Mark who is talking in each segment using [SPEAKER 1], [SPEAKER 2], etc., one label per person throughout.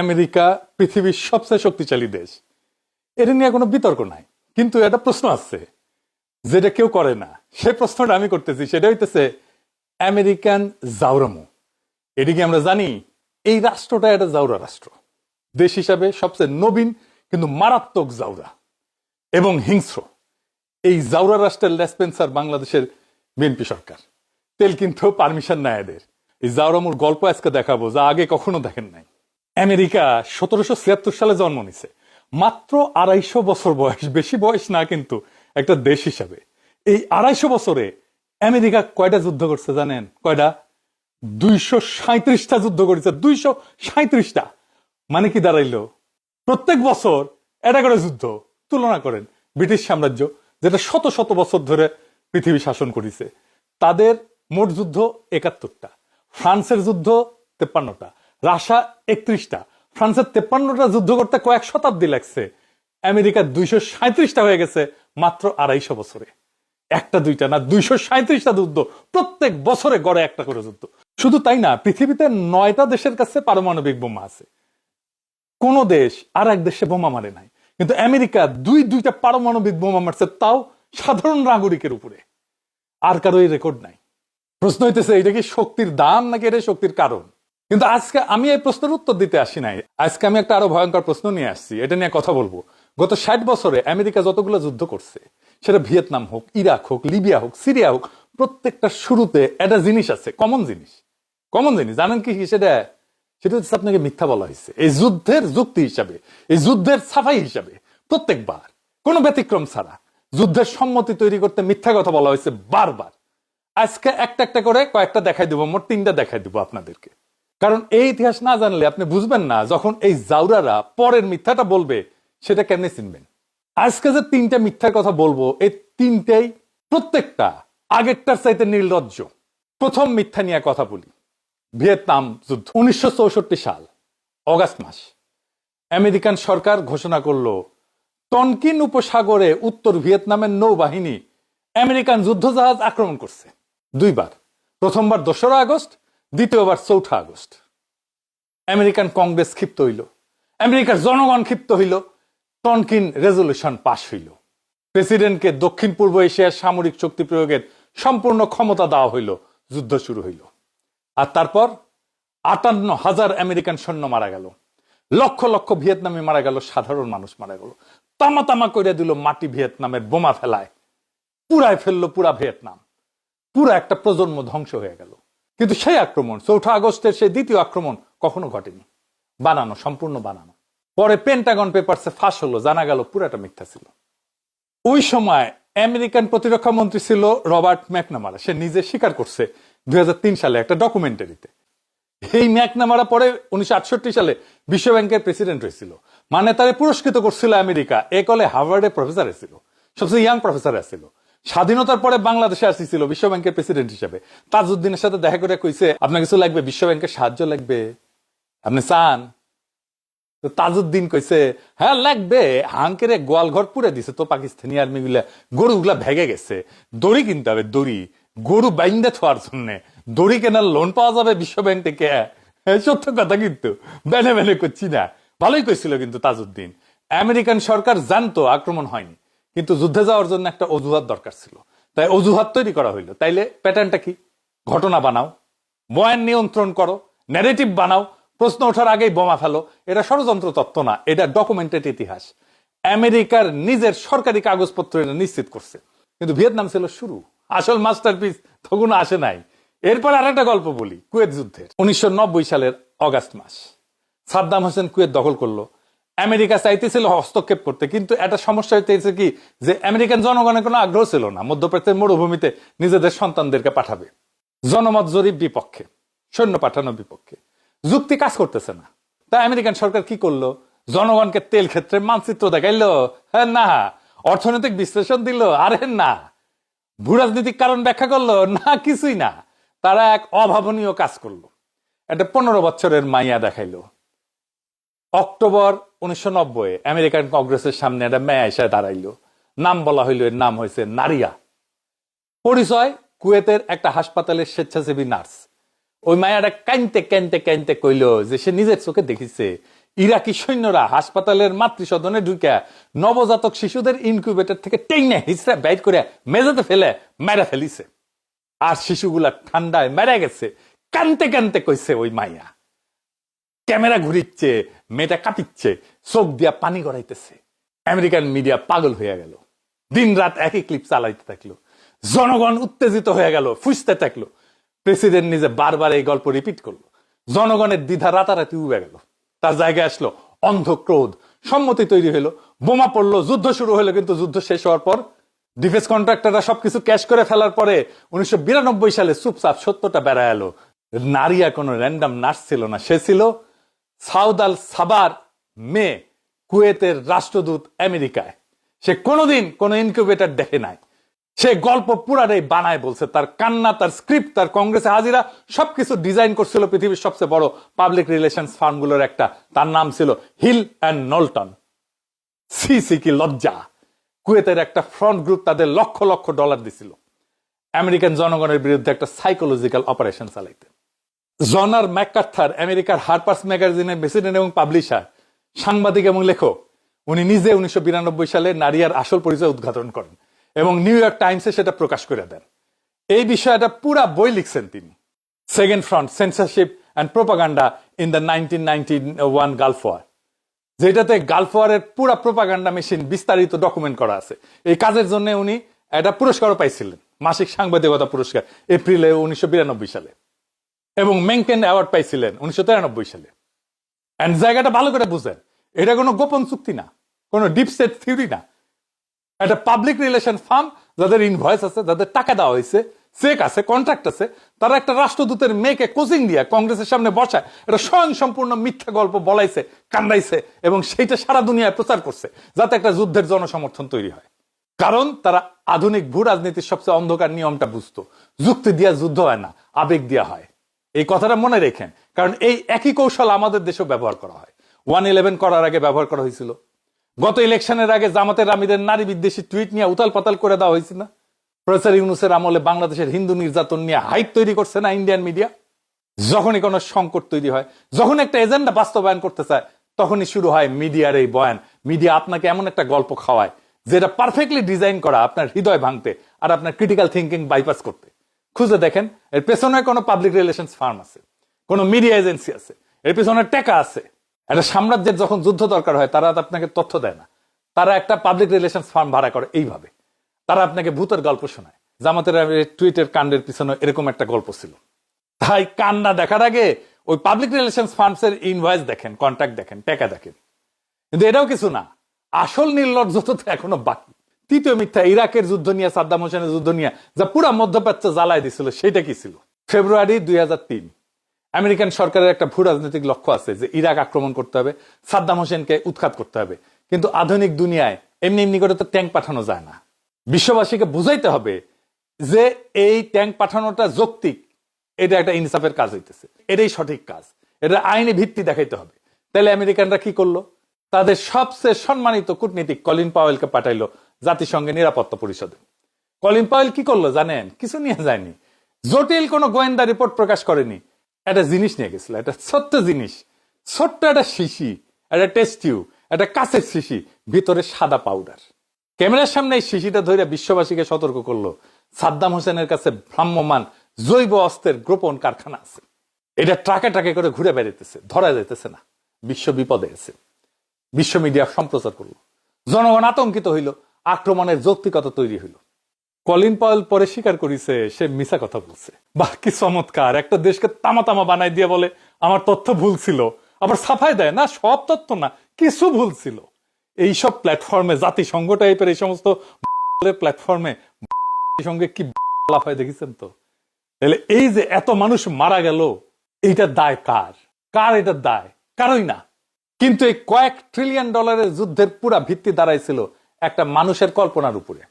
[SPEAKER 1] America পৃথিবীর সবচেয়ে শক্তিশালী দেশ, এটা নিয়ে কোনো বিতর্ক নাই। কিন্তু একটা প্রশ্ন আছে যেটা কেউ করে না, সে প্রশ্নটা আমি করতেছি। সেটা হইতেছে আমেরিকান জাউরামো। এটি কি আমরা জানি এই রাষ্ট্রটা একটা জাউরা রাষ্ট্র, দেশ হিসাবে সবচেয়ে নবীন কিন্তু মারাত্মক জাউরা এবং হিংস্র। এই জাউরা রাষ্ট্রের লেসপেন্সার বাংলাদেশের বিএনপি সরকার। তেল কিন্তু পারমিশন নেয় এদের। এই জাউরামুর গল্প আজকে দেখাবো যা আগে কখনো দেখেন নাই। আমেরিকা 1776 সালে জন্ম নিছে, মাত্র 250 বছর বয়স, বেশি বয়স না কিন্তু একটা দেশ হিসাবে। এই 250 বছরে আমেরিকা কয়টা যুদ্ধ করছে জানেন? কয়টা? 237টা যুদ্ধ করেছে। 237টা মানে কি দাঁড়াইলো? প্রত্যেক বছর এটা করে যুদ্ধ। তুলনা করেন ব্রিটিশ সাম্রাজ্য, যেটা শত শত বছর ধরে পৃথিবী শাসন করেছে, তাদের মোট যুদ্ধ 71টা, ফ্রান্সের যুদ্ধ 53টা, রাশিয়া 31টা। ফ্রান্সের 53টা যুদ্ধ করতে কয়েক শতাব্দী লাগছে, আমেরিকার 237টা হয়ে গেছে মাত্র 250 বছরে। একটা দুইটা না, 237টা যুদ্ধ, প্রত্যেক বছরে গড়ে একটা করে যুদ্ধ। শুধু তাই না, পৃথিবীতে 9টা দেশের কাছে পারমাণবিক বোমা আছে। কোন দেশ আর এক দেশে বোমা মারে নাই, কিন্তু আমেরিকা দুইটা পারমাণবিক বোমা মারছে, তাও সাধারণ নাগরিকের উপরে। আর কারো এই রেকর্ড নাই। প্রশ্ন হইতেছে এটা কি শক্তির দাম নাকি এটা শক্তির কারণ? কিন্তু আজকে আমি এই প্রশ্নের উত্তর দিতে আসি নাই। আজকে আমি একটা আরো ভয়ঙ্কর প্রশ্ন নিয়ে আসছি, এটা নিয়ে কথা বলবো। গত 60 বছরে আমেরিকা যতগুলো যুদ্ধ করছে, সেটা ভিয়েতনাম হোক, ইরাক হোক, লিবিয়া হোক, সিরিয়া হোক, প্রত্যেকটা শুরুতে একটা জিনিস আছে, কমন জিনিস। জানেন কি সেটা? সেটা হচ্ছে আপনাকে মিথ্যা বলা হয়েছে এই যুদ্ধের যুক্তি হিসাবে, এই যুদ্ধের সাফাই হিসাবে। প্রত্যেকবার কোনো ব্যতিক্রম ছাড়া যুদ্ধের সম্মতি তৈরি করতে মিথ্যা কথা বলা হয়েছে বারবার। আজকে একটা একটা করে কয়েকটা দেখাই দিব, মোট 3টা দেখাই দিব আপনাদেরকে। কারণ এই ইতিহাস না জানলে আপনি বুঝবেন না, যখন এই জাউরারা পরের মিথ্যাটা বলবে সেটা কেমনে চিনবেন। আজকে যে 3টা মিথ্যার কথা বলবো, এই 3টাই প্রত্যেকটা আগেরটার চাইতে নির্লজ্জ। প্রথম মিথ্যা নিয়ে কথা বলি। ভিয়েতনাম যুদ্ধ 1964 সাল অগাস্ট মাস, আমেরিকান সরকার ঘোষণা করলো টনকিন উপসাগরে উত্তর ভিয়েতনামের নৌবাহিনী আমেরিকান যুদ্ধজাহাজ আক্রমণ করছে। 2বার, প্রথমবার 2রা আগস্ট, দ্বিতীয়বার 4ঠা আগস্ট। আমেরিকান কংগ্রেস ক্ষিপ্ত হইল, আমেরিকার জনগণ ক্ষিপ্ত হইল, টনকিন রেজলিউশন পাশ হইল। প্রেসিডেন্টকে দক্ষিণ পূর্ব এশিয়ার সামরিক শক্তি প্রয়োগের সম্পূর্ণ ক্ষমতা দেওয়া হইল। যুদ্ধ শুরু হইল। আর তারপর 58,000 আমেরিকান সৈন্য মারা গেল, লক্ষ লক্ষ ভিয়েতনামি মারা গেল, সাধারণ মানুষ মারা গেল। তামা তামা করে দিল মাটি ভিয়েতনামের বোমা ফেলায়, পুরাই ফেললো পুরা ভিয়েতনাম। পুরা একটা প্রজন্ম ধ্বংস হয়ে গেল। কিন্তু সেই আক্রমণ, 4ঠা আগস্টের সেই দ্বিতীয় আক্রমণ কখনো ঘটেনি, বানানো, সম্পূর্ণ বানানো। পরে পেন্টাগন পেপারসে ফাঁস হলো, জানা গেল পুরাটা মিথ্যা ছিল। ওই সময় আমেরিকান প্রতিরক্ষা মন্ত্রী ছিল রবার্ট ম্যাকনামারা। সে নিজে স্বীকার করছে 2003 সালে একটা ডকুমেন্টারিতে। এই ম্যাকনামারা পরে 1968 সালে বিশ্ব ব্যাংকের প্রেসিডেন্ট হয়েছিল, মানে তারে পুরস্কৃত করছিল আমেরিকা। এ কলে হার্ভার্ডে প্রফেসর ছিল, সবচেয়ে ইয়াং প্রফেসর ছিল। স্বাধীনতার পরে বাংলাদেশে আসছিল বিশ্ব ব্যাংকের প্রেসিডেন্ট হিসেবে। তাজউদ্দিনের সাথে দেখা করে কইছে, আপনার কিছু লাগবে, বিশ্ব ব্যাংকের সাহায্য লাগবে, আপনি চান? তো তাজউদ্দিন কইছে, হ্যাঁ লাগবে। হাঙ্কেরে গোয়াল ঘর পুরে দিছে তো পাকিস্তানি আর্মি গুলা, গরুগুলা ভেগে গেছে, দড়ি কিনতে হবে, দড়ি, গরু বাইন্দা থোয়ার জন্য দড়ি কেনার লোন পাওয়া যাবে বিশ্ব ব্যাংক থেকে। সত্য কথা, কিন্তু বেনে বেনে করছি না। ভালোই কইছিল কিন্তু তাজউদ্দিন। আমেরিকান সরকার জানতো আক্রমণ হয়নি, কিন্তু যুদ্ধে যাওয়ার জন্য একটা অজুহাত দরকার ছিল, তাই অজুহাত তৈরি করা হইলো। তাইলে প্যাটার্নটা কি? ঘটনা বানাও, বয়ান নিয়ন্ত্রণ করো, ন্যারেটিভ বানাও, প্রশ্ন ওঠার আগেই বোমা ফেলো। এটা ষড়যন্ত্র তত্ত্ব না, এটা ডকুমেন্টেড ইতিহাস। আমেরিকার নিজের সরকারি কাগজপত্র এটা নিশ্চিত করছে। কিন্তু ভিয়েতনাম ছিল শুরু, আসল মাস্টারপিস তখন আসে নাই। এরপর আরেকটা গল্প বলি, কুয়েত যুদ্ধের। 1990 সালের অগাস্ট মাস, সাদ্দাম হোসেন কুয়েত দখল করলো। আমেরিকা চাইতেছিল হস্তক্ষেপ করতে, কিন্তু একটা সমস্যা হইতেছে কি, যে আমেরিকান জনগণের কোনো আগ্রহ ছিল না মধ্যপ্রাচ্যের মরুভূমিতে নিজেদের সন্তানদেরকে পাঠাবে। জনমত জরিপ বিপক্ষে, সৈন্য পাঠানোর বিপক্ষে, যুক্তি কাজ করতেছে না। তাই আমেরিকান সরকার কি করলো? জনগণকে তেল ক্ষেত্রে মানচিত্র দেখাইলো, হ্যাঁ না, অর্থনৈতিক বিশ্লেষণ দিল, আরে না, ভূরাজনৈতিক কারণ ব্যাখ্যা করলো, না, কিছুই না। তারা এক অভাবনীয় কাজ করলো, একটা 15 বছরের মাইয়া দেখাইলো। অক্টোবর 1990 আমেরিকান কংগ্রেসের সামনে একটা মেয়ে এসে দাঁড়াইলো, নাম বলা হইলো, এর নাম হয়েছে নারিয়া। পরিচয় কুয়েতের একটা হাসপাতালের স্বেচ্ছাসেবী নার্স। ওই মায়াটা কাইনতে কাইনতে কাইনতে কইলো যে সে নিজের চোখে দেখিছে ইরাকি সৈন্যরা হাসপাতালের মাতৃসদনে ঢুকে নবজাতক শিশুদের ইনকিউবেটর থেকে টেনে হিসরা বাইর করে মেঝেতে ফেলে মেরা ফেলিছে। আর শিশুগুলা ঠান্ডায় মেরা গেছে। কানতে কানতে কইছে ওই মাইয়া। ক্যামেরা ঘুরিচ্ছে, মেয়েটা কাঁপিচ্ছে, চোখ দিয়া পানি গড়াইতেছে। আমেরিকান মিডিয়া পাগল হয়ে গেল, দিন রাত একই ক্লিপ চালাইতে থাকলো। জনগণ উত্তেজিত হয়ে গেল, ফুসতে থাকলো। প্রেসিডেন্ট নিজে বারবার এই গল্প রিপিট করলো। জনগণের দ্বিধা রাতারাতি উবে গেল। তার জায়গায় আসলো অন্ধ ক্রোধ, সম্মতি তৈরি হলো, বোমা পড়লো, যুদ্ধ শুরু হলো। কিন্তু যুদ্ধ শেষ হওয়ার পর ডিফেন্স কন্ট্রাক্টররা সবকিছু ক্যাশ করে ফেলার পরে 1992 সালে চুপচাপ সত্যটা বেড়া এলো। নারিয়া কোনো র্যান্ডাম নার্স ছিল না, সে ছিল সাউদ আল সাবার মেয়ে, কুয়েতের রাষ্ট্রদূত আমেরিকায়। সে কোনোদিন কোনো ইনকিউবেটর দেখে নাই। সে গল্প পুরাটাই বানায় বলছে। তার কান্না, তার স্ক্রিপ্ট, তার কংগ্রেসে হাজিরা সবকিছু ডিজাইন করছিল পৃথিবীর সবচেয়ে বড় পাবলিক রিলেশনস ফার্মগুলোর একটা। তার নাম ছিল হিল অ্যান্ড নল্টন। সি কি লজ্জা! কুয়েতের একটা ফ্রন্ট গ্রুপ তাদের লক্ষ লক্ষ ডলার দিছিল আমেরিকান জনগণের বিরুদ্ধে একটা সাইকোলজিক্যাল অপারেশন চালাইতে। জন আর ম্যাককার্থার, আমেরিকার হারপার্স ম্যাগাজিনের প্রেসিডেন্ট এবং পাবলিশার, সাংবাদিক এবং লেখক, উনি নিজে 1992 সালে নারিয়ার আসল পরিচয় উদ্ঘাটন করেন এবং নিউ ইয়র্ক টাইমসে সেটা প্রকাশ করে দেন। এই বিষয়টা পুরা বই লিখছেন তিনি, second front, censorship and propaganda in the 1991 Gulf war, যেটাতে গালফ ওয়ারের পুরা প্রোপাগান্ডা মেশিন বিস্তারিত ডকুমেন্ট করা আছে। এই কাজের জন্য উনি একটা পুরস্কারও পাইছিলেন, মাসিক সাংবাদিকতা পুরস্কার, এপ্রিলে 1992 সালে, এবং মেনকেন অ্যাওয়ার্ড পাইছিলেন 1993 সালে। এন্ড জায়গাটা ভালো করে বুঝেন, এটা কোনো গোপন চুক্তি না, কোনো ডিপ স্টেট থিওরি না। একটা পাবলিক রিলেশন ফার্ম, যাদের ইনভয়েস আছে, যাদের টাকা দেওয়া হয়েছে, চেক আছে, কন্ট্রাক্ট আছে, তারা একটা রাষ্ট্রদূতের মেয়েকে কোচিং দিয়ে কংগ্রেসের সামনে বসায় এটা স্বয়ং সম্পূর্ণ মিথ্যা গল্প বলাইছে, কান্দাইছে, এবং সেইটা সারা দুনিয়ায় প্রচার করছে যাতে একটা যুদ্ধের জনসমর্থন তৈরি হয়। কারণ তারা আধুনিক ভূ রাজনীতির সবচেয়ে অন্ধকার নিয়মটা বুঝতো, যুক্তি দিয়া যুদ্ধ হয় না, আবেগ দিয়া হয়। এই কথাটা মনে রেখেন, কারণ এই একই কৌশল আমাদের দেশেও ব্যবহার করা হয়। 1/11 করার আগে ব্যবহার করা হয়েছিল। গত ইলেকশনের আগে জামাতের আমিরের নারী বিদ্বেষী টুইট নিয়ে উতাল পাতাল করে দেওয়া হয়েছিল না? প্রফেসর ইউনূসের আমলে বাংলাদেশের হিন্দু নির্যাতন নিয়ে হাইপ তৈরি করছে না ইন্ডিয়ান মিডিয়া? যখনই কোনো সংকট তৈরি হয়, যখন একটা এজেন্ডা বাস্তবায়ন করতে চায়, তখনই শুরু হয় মিডিয়ার এই বয়ান। মিডিয়া আপনাকে এমন একটা গল্প খাওয়ায় যেটা পারফেক্টলি ডিজাইন করা আপনার হৃদয় ভাঙতে আর আপনার ক্রিটিক্যাল থিঙ্কিং বাইপাস করতে। খুঁজে দেখেন, এর পেছনে কোনো পাবলিক রিলেশনস ফার্ম আছে, কোনো মিডিয়া এজেন্সি আছে, এর পেছনে টাকা আছে। একটা সাম্রাজ্যের যখন যুদ্ধ দরকার হয়, তারা আপনাকে তথ্য দেয় না, তারা একটা পাবলিক রিলেশনস ফার্ম ভাড়া করে। এইভাবে তারা আপনাকে ভূতের গল্প শোনায়। জামাতের টুইটের কাণ্ডের পিছনে এরকম একটা গল্প ছিল। তাই কান্না দেখার আগে ওই পাবলিক রিলেশনস ফার্মস এর ইনভয়েস দেখেন, কন্ট্রাক্ট দেখেন, টাকা দেখেন। কিন্তু এটাও কিছু না, আসল নির্লজ্জতা তো এখনো বাকি। তৃতীয় মিথ্যা, ইরাকের যুদ্ধ নিয়ে, সাদ্দাম হোসেনের যুদ্ধ নিয়ে যা পুরা মধ্যপ্রাচ্য জ্বালায় দিছিল, সেটা কি ছিল? ফেব্রুয়ারি 2003 আমেরিকান সরকারের একটা ভূ রাজনৈতিক লক্ষ্য আছে যে ইরাক আক্রমণ করতে হবে, সাদ্দাম হোসেনকে উৎখাত করতে হবে। কিন্তু আধুনিক দুনিয়ায় এমনি এমনি করে তো ট্যাঙ্ক পাঠানো যায় না। বিশ্ববাসীকে বুঝাইতে হবে যে এই ট্যাঙ্ক পাঠানোটা যৌক্তিক, এটা একটা ইনসাফের কাজ হইতেছে, এটাই সঠিক কাজ, এটা আইনি ভিত্তি দেখাইতে হবে। তাহলে আমেরিকানরা কি করলো? তাদের সবচেয়ে সম্মানিত কূটনীতিক কলিন পাওয়েলকে পাঠাইলো জাতিসংঘের নিরাপত্তা পরিষদে। কলিন পাওয়েল কি করলো জানেন? কিছু নিয়ে যায়নি, জটিল কোনো গোয়েন্দা রিপোর্ট প্রকাশ করেনি। একটা জিনিস নিয়ে গেছিল, একটা ছোট্ট জিনিস, ছোট্ট একটা শিশি, একটা টেস্ট টিউব, একটা কাঁচের শিশি, ভিতরে সাদা পাউডার। ক্যামেরার সামনে এই শিশিটা ধরে বিশ্ববাসীকে সতর্ক করলো সাদ্দাম হোসেনের কাছে ভ্রাম্যমান জৈব অস্ত্রের গোপন কারখানা আছে। এটা ট্রাকে ট্রাকে করে ঘুরে বেড়াইতেছে, ধরা যাইতেছে না, বিশ্ব বিপদে আছে। বিশ্ব মিডিয়া সম্প্রচার করলো, জনগণ আতঙ্কিত হইল, আক্রমণের যৌক্তিকতা তৈরি হইল। কলিন পাওয়েল পরে স্বীকার করেছে সে মিছা কথা বলছে। বাহ, কি চমৎকার! একটা দেশকে তামা তামা বানাই দিয়ে বলে আমার তথ্য ভুল ছিল, আবার সাফাই দেয় না সব তথ্য না, কিছু ভুল ছিল। এইসব প্ল্যাটফর্মে, জাতিসংঘ টাইপের এই সমস্ত প্ল্যাটফর্মে সঙ্গে কি লাফায় দেখেছেন তো? তাহলে এই যে এত মানুষ মারা গেল, এইটা দায় কার? কার এটা দায়? কারই না। কিন্তু এই কয়েক ট্রিলিয়ন ডলারের যুদ্ধের পুরা ভিত্তি দাঁড়াইছিল একটা মানুষের কল্পনার উপরে,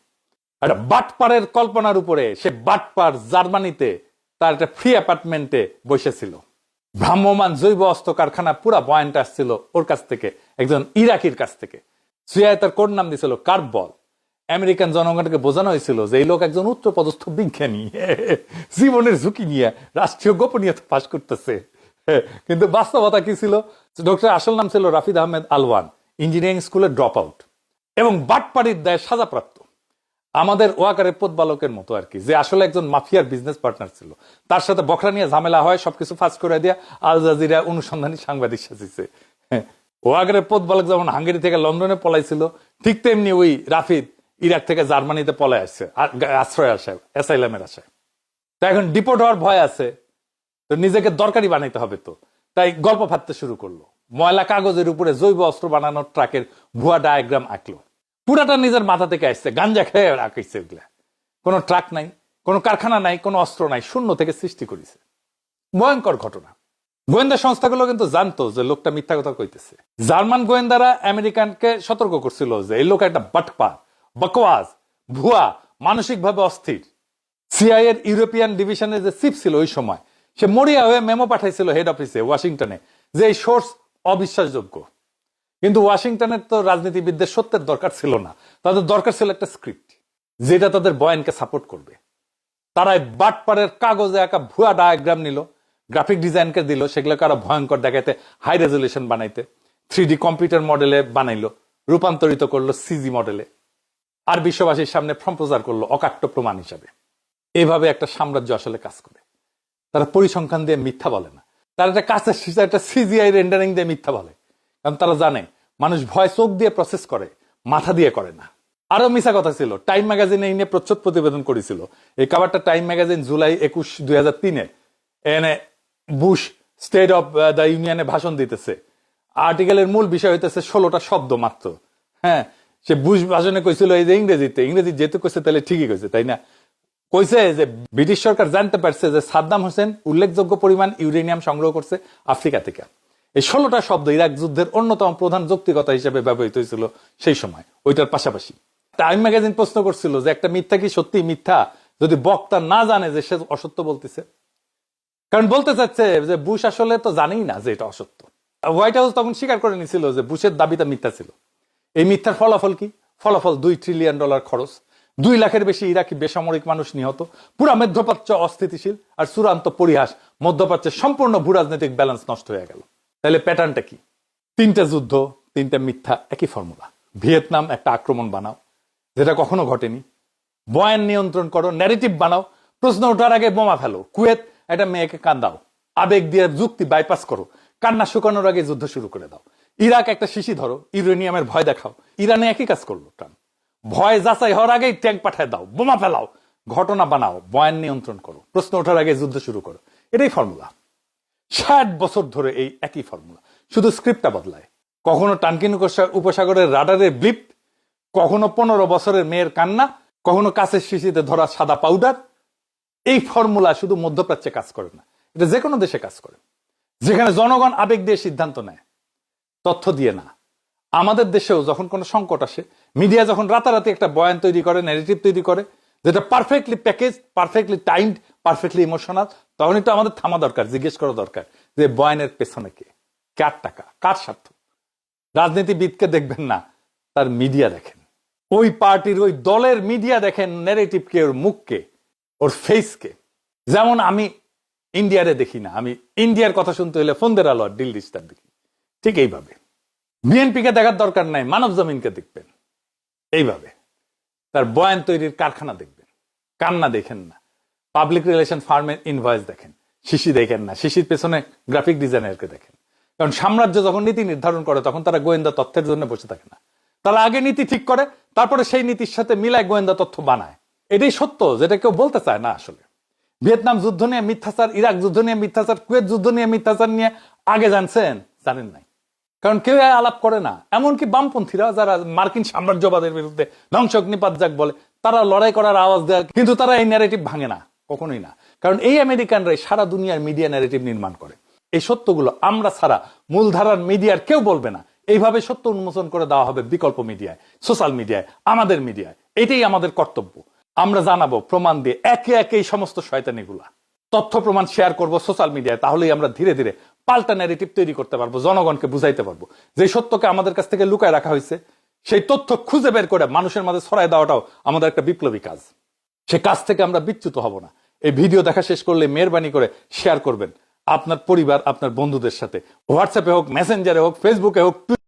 [SPEAKER 1] একটা বাটপারের কল্পনার উপরে। সে বাটপার জার্মানিতে তার একটা ফ্রি অ্যাপার্টমেন্টে বসেছিল। ভ্রাম্যমান জৈব অস্ত্র কারখানা পুরা পয়েন্ট আসছিল ওর কাছ থেকে, একজন ইরাকির কাছ থেকে। সিআইএ তার কোড নাম দিয়েছিল কার্বল। আমেরিকান জনগণকে বোঝানো হয়েছিল যে এই লোক একজন উচ্চপদস্থ বিজ্ঞানী, জীবনের ঝুঁকি নিয়ে রাষ্ট্রীয় গোপনীয়তা ফাঁস করতেছে। কিন্তু বাস্তবতা কি ছিল? ডক্টর আসল নাম ছিল রাফিদ আহমেদ আলওয়ান, ইঞ্জিনিয়ারিং স্কুলের ড্রপ আউট এবং বাটপাড়ির দায়ে সাজাপ্রাপ্ত। আমাদের ওয়াকারের প্রতিপালকের মতো আর কি, যে আসলে একজন মাফিয়ার বিজনেস পার্টনার ছিল। তার সাথে বখরা নিয়ে ঝামেলা হয়, সবকিছু ফাঁস করে দিয়ে আল জাজিরা অনুসন্ধানী সাংবাদিক সাজিছে। ওয়াকারের প্রতিপালক যেমন হাঙ্গেরি থেকে লন্ডনে পলাইছিল, ঠিক তেমনি ওই রাফিদ ইরাক থেকে জার্মানিতে পলায় আসছে আশ্রয় আসায়, অ্যাসাইলামের আশায়। তা এখন ডিপোর্ট হওয়ার ভয় আছে, তো নিজেকে দরকারি বানাইতে হবে, তো তাই গল্প ফাটতে শুরু করলো। ময়লা কাগজের উপরে জৈব অস্ত্র বানানোর ট্রাকের ভুয়া ডায়াগ্রাম আঁকলো। পুরাটা নিজের মাথা থেকে আসছে, গাঞ্জা খেয়ে আঁকাইছে ওগুলা। কোনো ট্রাক নাই, কোনো কারখানা নাই, কোনো অস্ত্র নাই, শূন্য থেকে সৃষ্টি করেছে। ভয়ঙ্কর ঘটনা। গোয়েন্দা সংস্থাগুলো কিন্তু জানতো যে লোকটা মিথ্যা কথা কইতেছে। জার্মান গোয়েন্দারা আমেরিকানকে সতর্ক করছিল যে এই লোক একটা বাটপার, বকওয়াজ, ভুয়া, মানসিকভাবে অস্থির। সিআইএ এর ইউরোপিয়ান ডিভিশনের যে চিফ ছিল ওই সময়, সে মরিয়া হয়ে মেমো পাঠাইছিল হেড অফিসে ওয়াশিংটনে যে এই সোর্স অবিশ্বাসযোগ্য। কিন্তু ওয়াশিংটনের তো রাজনীতিবিদদের সত্যের দরকার ছিল না, তাদের দরকার ছিল একটা স্ক্রিপ্ট যেটা তাদের বয়ানকে সাপোর্ট করবে। তারা বাটপাড়ের কাগজে একা ভুয়া ডায়াগ্রাম নিল, গ্রাফিক ডিজাইনকে দিল, সেগুলোকে আরো ভয়ঙ্কর দেখাইতে হাই রেজলিউশন বানাইতে 3D কম্পিউটার মডেলে বানাইলো, রূপান্তরিত করলো সিজি মডেলে, আর বিশ্ববাসীর সামনে প্রচার করলো অকাট্য প্রমাণ হিসাবে। এভাবে একটা সাম্রাজ্য আসলে কাজ করে। তারা পরিসংখ্যান দিয়ে মিথ্যা বলে না, তারা একটা কাছের একটা সিজিআই রেন্ডারিং দিয়ে মিথ্যা বলে, কারণ তারা জানে মানুষ ভয় চোখ দিয়ে প্রসেস করে, মাথা দিয়ে করে না। আরো মিছা কথা ছিল, টাইম ম্যাগাজিনে এই নিয়ে প্রচ্ছদ প্রতিবেদন করেছিল। এই কাভারটা টাইম ম্যাগাজিন জুলাই 21, 2003 এনে বুশ স্টেট অফ দ্য ইউনিয়নে ভাষণ দিতেছে। আর্টিকেলের মূল বিষয় হইতেছে 16টা শব্দ মাত্র। হ্যাঁ, সে বুশ ভাষণে কইছিল এই যে ইংরেজি যেহেতু কইছে তাহলে ঠিকই কইছে, তাই না? কইছে যে ব্রিটিশ সরকার জানতে পারছে যে সাদ্দাম হোসেন উল্লেখযোগ্য পরিমাণ ইউরেনিয়াম সংগ্রহ করছে আফ্রিকা থেকে। এই 16টা শব্দ ইরাক যুদ্ধের অন্যতম প্রধান যৌক্তিকতা হিসেবে ব্যবহৃত হয়েছিল সেই সময়। ওইটার পাশাপাশি টাইম ম্যাগাজিন প্রশ্ন করছিল যে একটা মিথ্যা কি সত্যি মিথ্যা যদি বক্তা না জানে যে সে অসত্য বলতেছে? কারণ বলতে চাচ্ছে যে বুশ আসলে তো জানেই না যে এটা অসত্য। হোয়াইট হাউস তখন স্বীকার করে নিছিল যে বুশের দাবিটা মিথ্যা ছিল। এই মিথ্যার ফলাফল কি? ফলাফল $2 ট্রিলিয়ন খরচ, 2 লাখের বেশি ইরাকি বেসামরিক মানুষ নিহত, পুরা মধ্যপ্রাচ্য অস্থিতিশীল, আর চূড়ান্ত পরিহাস, মধ্যপ্রাচ্যের সম্পূর্ণ ভূরাজনৈতিক ব্যালেন্স নষ্ট হয়ে গেল। তাহলে প্যাটার্নটা কি? 3টে যুদ্ধ, 3টে মিথ্যা, একই ফর্মুলা। ভিয়েতনাম একটা আক্রমণ বানাও যেটা কখনো ঘটেনি, বয়ান নিয়ন্ত্রণ করো, ন্যারেটিভ বানাও, প্রশ্ন ওঠার আগে বোমা ফেলো। কুয়েত একটা মেয়েকে কান্দাও, আবেগ দিয়ে যুক্তি বাইপাস করো, কান্না শুকানোর আগে যুদ্ধ শুরু করে দাও। ইরাক একটা শিশি ধরো, ইউরেনিয়ামের ভয় দেখাও। ইরানে একই কাজ করলো ট্রাম্প, ভয় যাচাই হওয়ার আগেই ট্যাঙ্ক পাঠায় দাও, বোমা ফেলাও, ঘটনা বানাও, বয়ান নিয়ন্ত্রণ করো, প্রশ্ন ওঠার আগে যুদ্ধ শুরু করো। এটাই ফর্মুলা। 60 বছর ধরে এই একই ফর্মুলা, শুধু স্ক্রিপ্টটা বদলায়। কখনো টানকিন উপসাগরের রাডারের ব্লিপ, কখনো 15 বছরের মেয়ের কান্না, কখনো কাছের শিশিতে ধরা সাদা পাউডার। এই ফর্মুলা শুধু মধ্যপ্রাচ্যে কাজ করে না, এটা যে কোনো দেশে কাজ করে, যেখানে জনগণ আবেগ দিয়ে সিদ্ধান্ত নেয়, তথ্য দিয়ে না। আমাদের দেশেও যখন কোনো সংকট আসে, মিডিয়া যখন রাতারাতি একটা বয়ান তৈরি করে, ন্যারেটিভ তৈরি করে, যেটা perfectly package, perfectly timed, perfectly emotional, তখন একটু আমাদের থামা দরকার, জিজ্ঞেস করা দরকার যে বয়ানের পেছনে কে, কার টাকা, কার স্বার্থ। রাজনীতিবিদকে দেখবেন না, তার মিডিয়া দেখেন, ওই পার্টির ওই দলের মিডিয়া দেখেন, ন্যারেটিভকে, ওর মুখকে, ওর ফেসকে। যেমন আমি ইন্ডিয়ারে দেখি না, আমি ইন্ডিয়ার কথা শুনতে হলে ফন্দের আলো আর দিল্লি স্টার দেখি। ঠিক এইভাবে বিএনপিকে দেখার দরকার নাই, মানব জমিনকে দেখবেন। এইভাবে তার বয়ান তৈরির কারখানা দেখবেন, কান্না দেখেন না। পাবলিক রিলেশন ফার্মের ইনভয়েস দেখেন, শিশি দেখেন না, শিশির পেছনে গ্রাফিক ডিজাইনারকে দেখেন। কারণ সাম্রাজ্য যখন নীতি নির্ধারণ করে তখন তারা গোয়েন্দা তথ্যের জন্য বসে থাকে না, তারা আগে নীতি ঠিক করে, তারপরে সেই নীতির সাথে মিলায় গোয়েন্দা তথ্য বানায়। এটাই সত্য, যেটা কেউ বলতে চায় না। আসলে ভিয়েতনাম যুদ্ধ নিয়ে মিথ্যাচার, ইরাক যুদ্ধ নিয়ে মিথ্যাচার, কুয়েত যুদ্ধ নিয়ে মিথ্যাচার নিয়ে আগে জানছেন? জানেন নাই, কারণ কেউ আলাপ করে না। এমনকি বামপন্থীরা যারা মার্কিন সাম্রাজ্যবাদের বিরুদ্ধে ধ্বংসগ্নিপাত যাক বলে, তারা লড়াই করার আওয়াজ দেয়, কিন্তু তারা এই ন্যারেটিভ ভাঙে না, কখনোই না। কারণ এই আমেরিকানরাই সারা দুনিয়ার মিডিয়া ন্যারেটিভ নির্মাণ করে। এই সত্যগুলো আমরা ছাড়া মূলধারার মিডিয়ার কেউ বলবে না। এইভাবে সত্য উন্মোচন করে দেওয়া হবে বিকল্প মিডিয়ায়, সোশ্যাল মিডিয়ায়, আমাদের মিডিয়ায়। এটাই আমাদের কর্তব্য। আমরা জানাবো প্রমাণ দিয়ে একে একে এই সমস্ত শয়তানিগুলা, তথ্য প্রমাণ শেয়ার করব সোশ্যাল মিডিয়ায়। তাহলেই আমরা ধীরে ধীরে পাল্টা ন্যারেটিভ তৈরি করতে পারবো, জনগণকে বুঝাইতে পারবো যে সত্যকে আমাদের কাছ থেকে লুকায় রাখা হয়েছে, সেই তথ্য খুঁজে বের করে মানুষের মাঝে ছড়াই দেওয়াটাও আমাদের একটা বিপ্লবী কাজ। সে কাজ থেকে আমরা বিচ্যুত হব না। এই ভিডিও দেখা শেষ করলে মেহেরবানি করে শেয়ার করবেন, আপনার পরিবার আপনার বন্ধুদের সাথে হোয়াটসঅ্যাপে হোক মেসেঞ্জারে হোক ফেসবুকে হোক